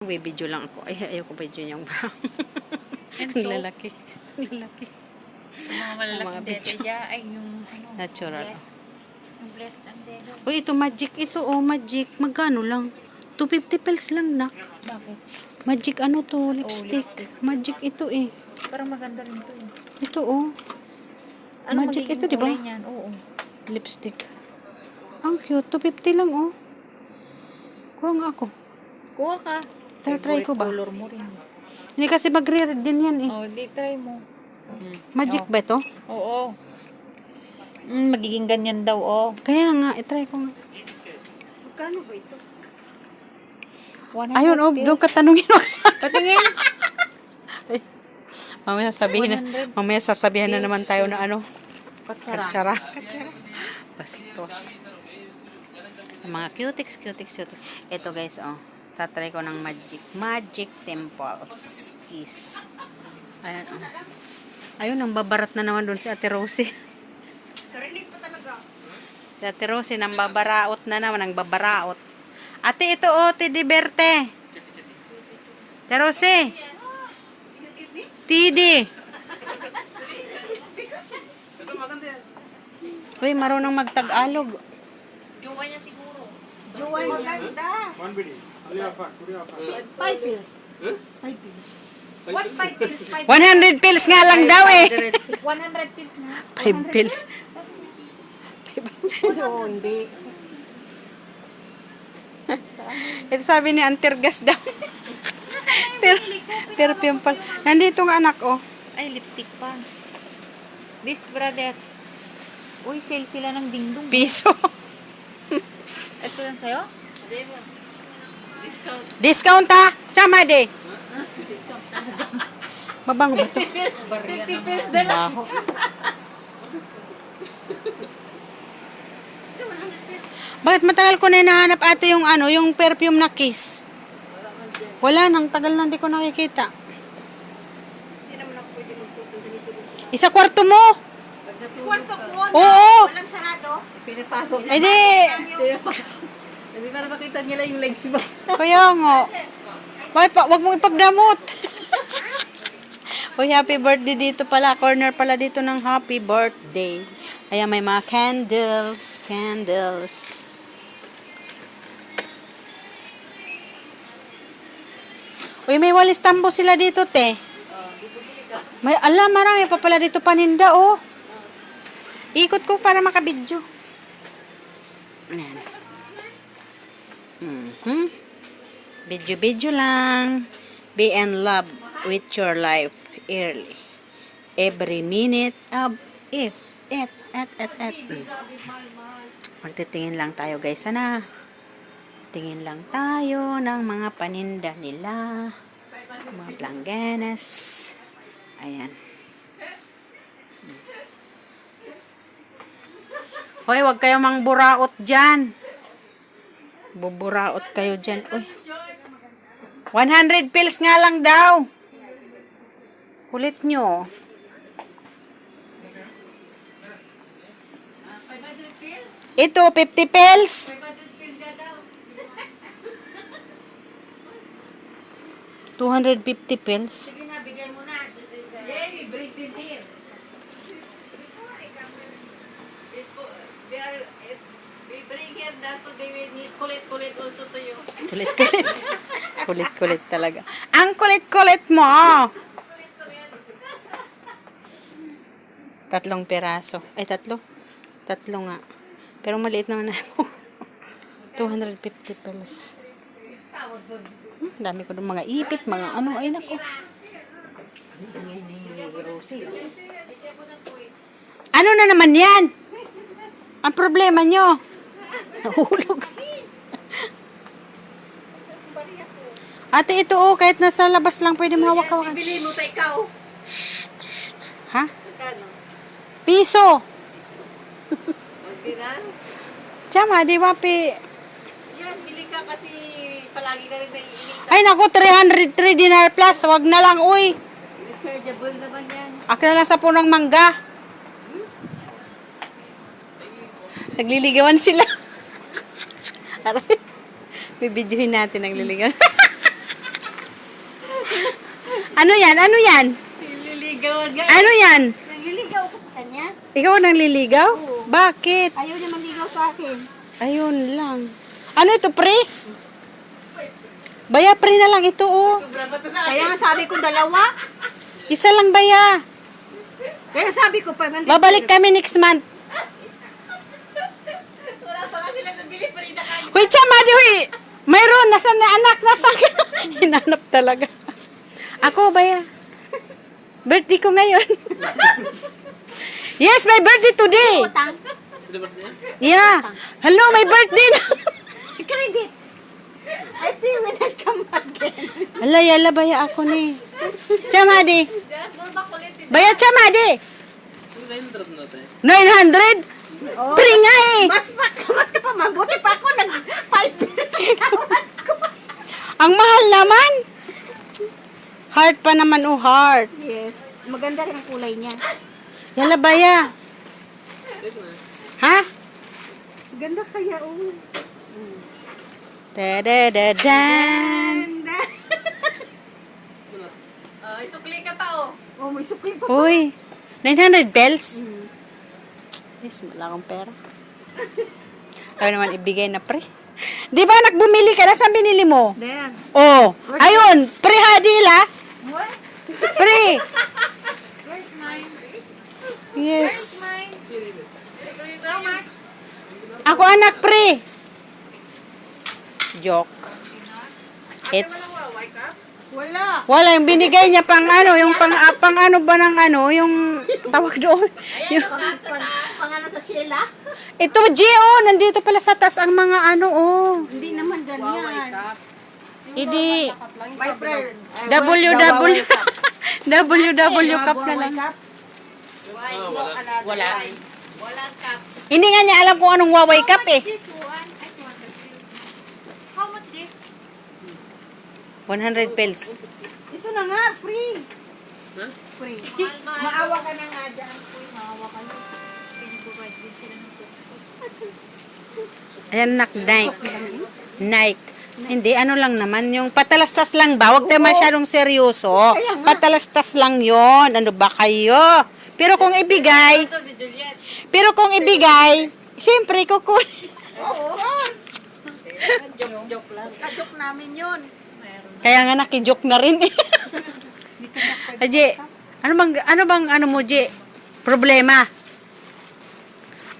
May video lang ako. Ay, ayoko video niyang brown. And Ang so, lalaki. Ang lalaki. sa mga malalaking Mga dete video. dya ay yung ano, Natural. yung bless ang dedo. Uy, ito magic. Ito, oh, magic. Magkano lang? 250 pills lang, nak. Bakit? Magic ano to? Lipstick. lipstick. Magic ito eh. Parang maganda rin to eh. Ito, oh. Ano Magic magiging ito, di ba? kulay niyan? Oo. Lipstick. Ang cute. 250 lang, oh. Kuha nga ako. Kuha ka. Try ko ba? Color mo rin. Hindi kasi magre-red din yan eh. Oh, di try mo. Magic ba ito? Oo. Magiging ganyan daw, oh. Kaya nga, itry ko nga. Magkano ba ito? 100 Ayun, oh, pills. doon katanungin mo sa Patingin. Mamaya sasabihin na, 100 mamaya sasabihan na naman tayo na ano, Katsara. katsara. Bastos. Mga cutics. Ito guys, oh. Tatry ko ng Magic Temples Kiss. Ayan, oh. Ayun, ang babarat na naman doon si Ate Rosie. Karinig pa talaga. Si Ate Rosie, nang babaraot na naman, ang babaraot. Ate, ito, oh, Tidi Berte. Ate Rosie. Tidi. Uy, marunong magtagalog. Jowa niya siguro. Juwan maganda. 1 bidding. 5 pills. 5 pills. What 5 pills? 100 pills nga lang daw eh. 100 pills na. 5 pills. Oo, hindi. Ito sabi ni Antirgas daw. pero pimple. Nandito nga anak, oh. Ay, lipstick pa. This brother. Uy, sale sila ng dingdong. Piso. Ito yan sa'yo? Discount ha? Tsama de. Mabango ba ito? 50 pills na lang. Baho. Bakit matagal ko na hinahanap ate yung ano, yung perfume na Kiss? Wala nang tagal na hindi ko nakikita. Hindi naman ako pwede magsuot ng ganito. Isa kwarto mo? Kwarto ko na. Oo. Walang sarado. Pinapasok. Eh di, Pinapasok. Kasi para makita nila yung legs mo. kaya nga. Wag mong ipagdamot. Uy, happy birthday dito pala. Corner pala dito ng happy birthday. Ayan, may mga candles. Uy, may walis tambo sila dito, te. May, marami pa pala dito paninda, oh. Ikot ko para makabidyo. Ayan. Video lang. Be in love with your life early. Every minute of it. Magtitingin lang tayo, guys. Sana. Tingin lang tayo ng mga paninda nila. Mga plangganas. Ayan. Hoy, wag kayo mangburaot dyan. Buburaot kayo dyan. Uy. 100 pills nga lang daw. Kulit nyo. Ito, 50 pills. 250 pills. Sige na, bigay mo na. This is we bring them here. We bring here that so they will need kulit also to you. Kulit-kulit. Kulit-kulit talaga. Ang kulit-kulit mo. 3 peraso. Ay, 3. 3 nga. Pero maliit naman na mo. 250 pills. Dami ko ng mga ipit, mga ano. Ay, nako. Ano na naman yan? Ang problema nyo. Nahulog. Ate, ito oh, kahit nasa labas lang pwede mo hawak-hawakan. Bili mo tayo ikaw. Ha? Magkano? Piso. Okay na? Tsama, di ba, Yan, bili ka kasi palagi na rin naiinita. Ay, naku, 303 dinar plus. Wag na lang, uy. Rechargeable naman yan. Akin na lang sa punong mangga. Nagliligawan sila. Aray. Bibidyohin natin nagliligawan. Ano yan? Ano yan? Nililigawan nga. Ano yan? Nangliligaw ko sa kanya. Ikaw ang nangliligaw? Bakit? Ayaw niya manligaw sa akin. Ayun lang. Ano ito, pre? Baya, pre na lang ito, oh. Kaya nga sabi ko dalawa. Isa lang, baya. Kaya sabi ko pa. Babalik kami next month. Wala pa nga sila nabili pa rin na kanya. Huy, chama, di, huy. Mayroon, nasan na anak, nasan ka? Hinanap talaga. Ako, baya. Birthday ko ngayon. Yes, my birthday today. Utang. Yeah. Hello, my birthday na. Credit. I feel when I come again. Ala, yala, baya ako ni. Chama, di. More makulit. Baya, chama, di. 900? Pre nga eh. Mas ka pa mabuti pa ako. Nag-5 ko. Ang mahal naman. Heart pa naman, oh, heart. Yes. Maganda rin ang kulay niya. Yala, baya. Ha? Ganda kaya, oh. Da-da-da-dan. Isukli ka pa, oh. Oh, may sukli pa. Uy, 900 bells? Yes, wala akong pera. Ayaw naman ibigay na, pre. Di ba, nagbumili ka na? Saan binili mo? There. Oh, ayun, pre Hadila. What? Pre. Where's mine? Yes. Mine? How much? Ako anak, pre. Joke. It's Wala. wala yung binigay niya pang ano, yung pang ano ba ng ano, yung tawag doon. Yung, Pangano sa Sheila? ito, Gio, nandito pala sa taas ang mga ano, oh. Hindi naman ganyan. Hindi, My friend. WW, WW cup na lang. Wala. Wala cup. Hindi nga niya alam kung anong Huawei cup eh. This one, I 200 pills. How much this? 100 pills. Ito na nga, free. Free. Maawa ka na nga dyan. Uy, maawa kayo. Pinag-provide din sila ng pills ko. Ayan, Nike. Nike. Hindi, ano lang naman, yung patalastas lang ba? Huwag tayo masyadong seryoso. Patalastas lang yon. Ano ba kayo? Pero kung ibigay, siyempre kukunin. Oo. Joke lang. Joke namin yun. Kaya nga nakijoke na rin eh. Aje, ano bang ano mo, Je? Problema?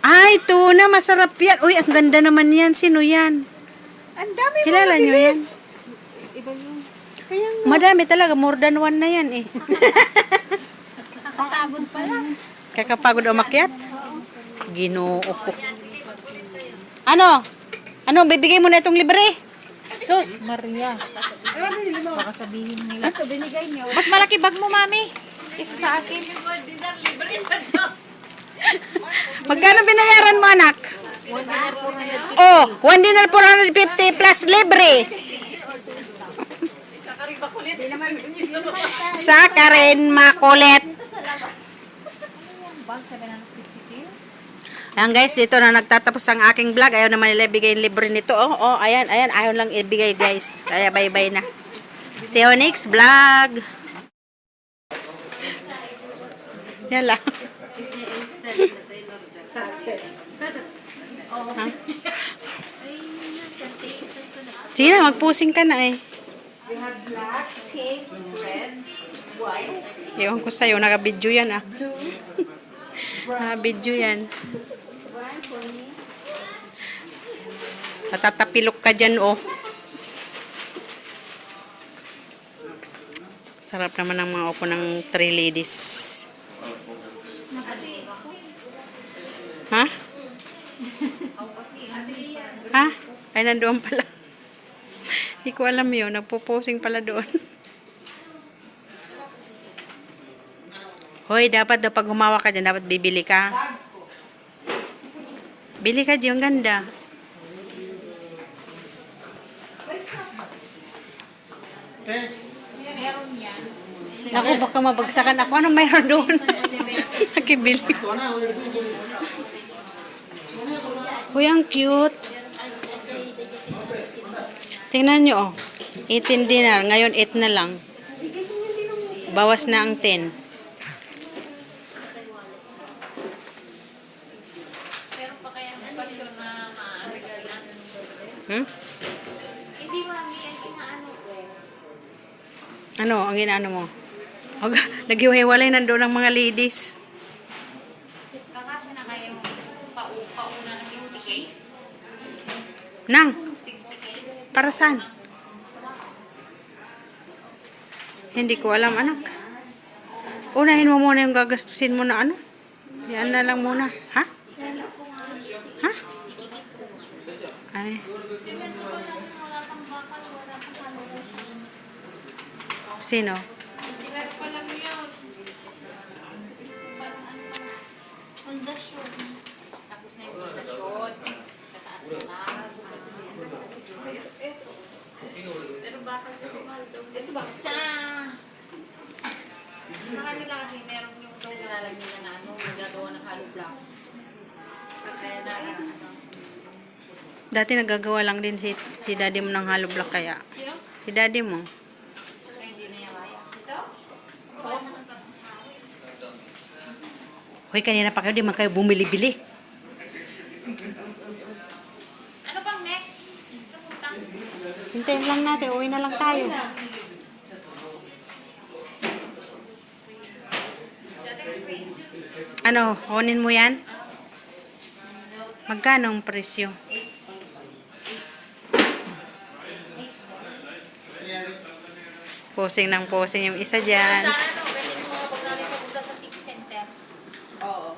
Ay, tuna, masarap yan. Uy, ang ganda naman yan. Sino yan? Ang dami mo. Kilala nyo yan? Iba yun. Kaya Madami talaga, more than one na yan eh. Nakakagod pala. Kakapagod umakyat? Ginoo ko. Ano? Ano, bibigay mo na itong libre? Sus, Maria. Baka sabihin nila. ito binigay niyo. Mas malaki bag mo, mami. Isa sa akin. Magkano binayaran mo, anak? 1 dinar 450. Oh, 1 dinar 450 plus libre. Sa rin makulit. Bag 750 pills. Ayan guys, dito na nagtatapos ang aking vlog. Ayaw naman nila ibigay libre nito. Oh, ayan. Ayaw lang ibigay guys. Kaya bye-bye na. See you next vlog. Yan lang. Ha? Sige na, magpusing ka na eh. We have black, pink, red, white, Ewan ko sa'yo, naka-video yan ah. blue, Naka-video yan. one for me. Matatapilok ka dyan oh. Sarap naman ang mga upo ng 3 ladies. Ha? Ha? Ay, nandoon pala. Hindi ko alam yun. Nagpo-posing pala doon. Hoy, dapat daw pag humawa ka dyan, dapat bibili ka. Bili ka dyan, ganda. Meron yan. Ako, baka mabagsakan ako. Anong mayroon doon? Nakibili ko. Uy, ang cute. Tingnan nyo, oh. 18 dinar. Ngayon, 8 na lang. Bawas na ang 10. Pero pa kaya ang pasyon na maaragalan. Hmm? Hindi mami, yan inaano ko. Ano, ang ginaano mo? Naghiwalay nandoon ang mga ladies. Kakasya na kayong pauna na 60K? Nang, 60K? para saan? Hindi ko alam, anak. Unahin mo muna yung gagastusin mo na ano. Yan na lang muna. Ha? Ha? Ay. Sino? Pundasyon. Tapos na yung pundasyon. Sa taas na lang. Pero bakit kasi mahal daw? Ito ba? Sa kanila kasi meron yung itong nilalagay nila na ano, nagagawa ng hollow block. Kaya na ano. Dati nagagawa lang din si daddy mo ng hollow block kaya. Sino? Si daddy mo. Kaya hindi na yung kaya. Ito? Hoy, kanina pa kayo, di man kayo bumili-bili. Ano bang next? Kapunta. Hintayin lang natin, uwi na lang tayo. Ano, onin mo yan? Magkano ang presyo? Posing ng posing yung isa dyan. Sana no, ganyan mo kapag namin pupunta sa city center. Oo.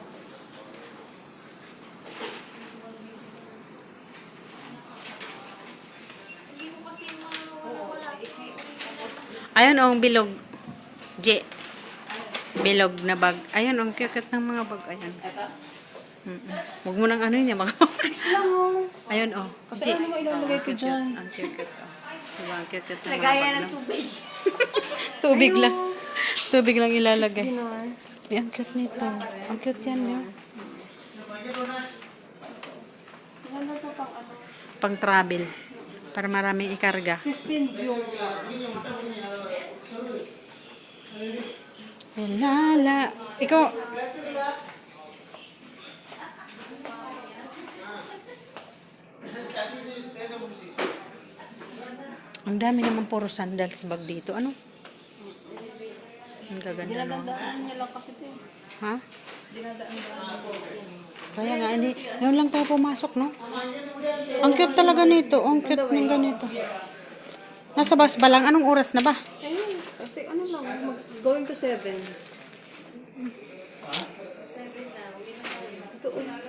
Hindi mo kasi wala. Ayun ang bilog. J. Bilog na bag. Ayun ang cute ng mga bag. Ayun. Huwag mo nang ano yun. Baka ayun oh. Kasi ano mo ilalagay ko dyan? Ang cute oh. Diba, ang cute ng mga Lagaya bag. ng No? tubig. Tubig lang. Tubig lang ilalagay. Ay, ang cute nito. Ang cute yan yun. Pang travel. Para maraming ikarga. Christine, yung... Lala. Ikaw. Ang dami naman puro sandals bag dito. Ano? Ang gaganda no? Dinadandaan niya lang kasi ito. Ha? Dinadaan-daan. Kaya nga, hindi. Ngayon lang tayo pumasok, no? Ang cute talaga nito. Ang cute ng ganito. Nasa bus ba lang? Anong oras na ba? Ayun. Kasi ano lang, going to 7. Ito ulit.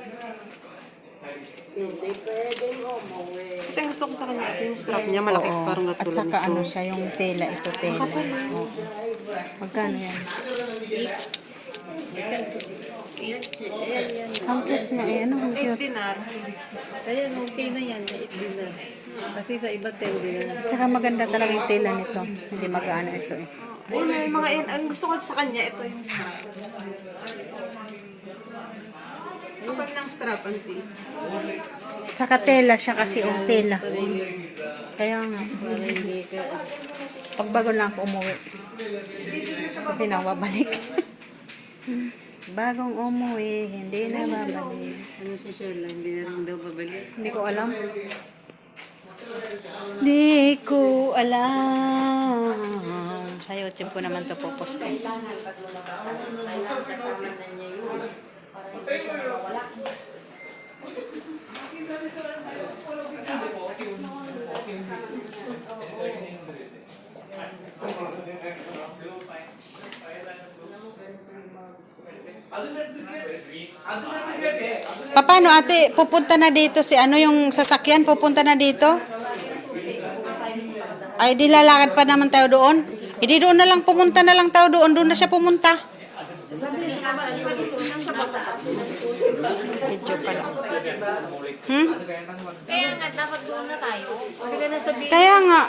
Hindi pwedeng umuwi. Kasi ang gusto ko sa kanya, ito yung strap niya, malaki. Oo. Parang At katulad saka ano nito. siya, yung tela. Ito tela. Oo. Magkano yan? Ang cute nga eh. Ano ang 8 cute? dinar. Kaya okay na yan, 8 dinar. Kasi sa iba 10 dinar. At saka maganda talaga yung tela nito. Hindi magkaano ito eh. Ayun na yung mga yan. Ang gusto ko sa kanya, ito yung strap. Kapag ng strap, auntie. Tsaka tela siya kasi yung tela. Kaya nga. Para hindi ka... Pag bago lang ako umuwi. Kasi nawabalik. Bagong umuwi, hindi na babalik. Ano si Sheila, hindi na rin daw babalik. Hindi ko alam. Di ko alam. Sa YouTube ko naman ito popost eh. Paano ate, pupunta na dito si ano yung sasakyan, pupunta na dito? Ay, di lalakad pa naman tayo doon. Hindi doon na lang, pumunta na lang tayo doon. Doon na siya pumunta. Video pala. Kaya nga, dapat doon na tayo. Kaya nga.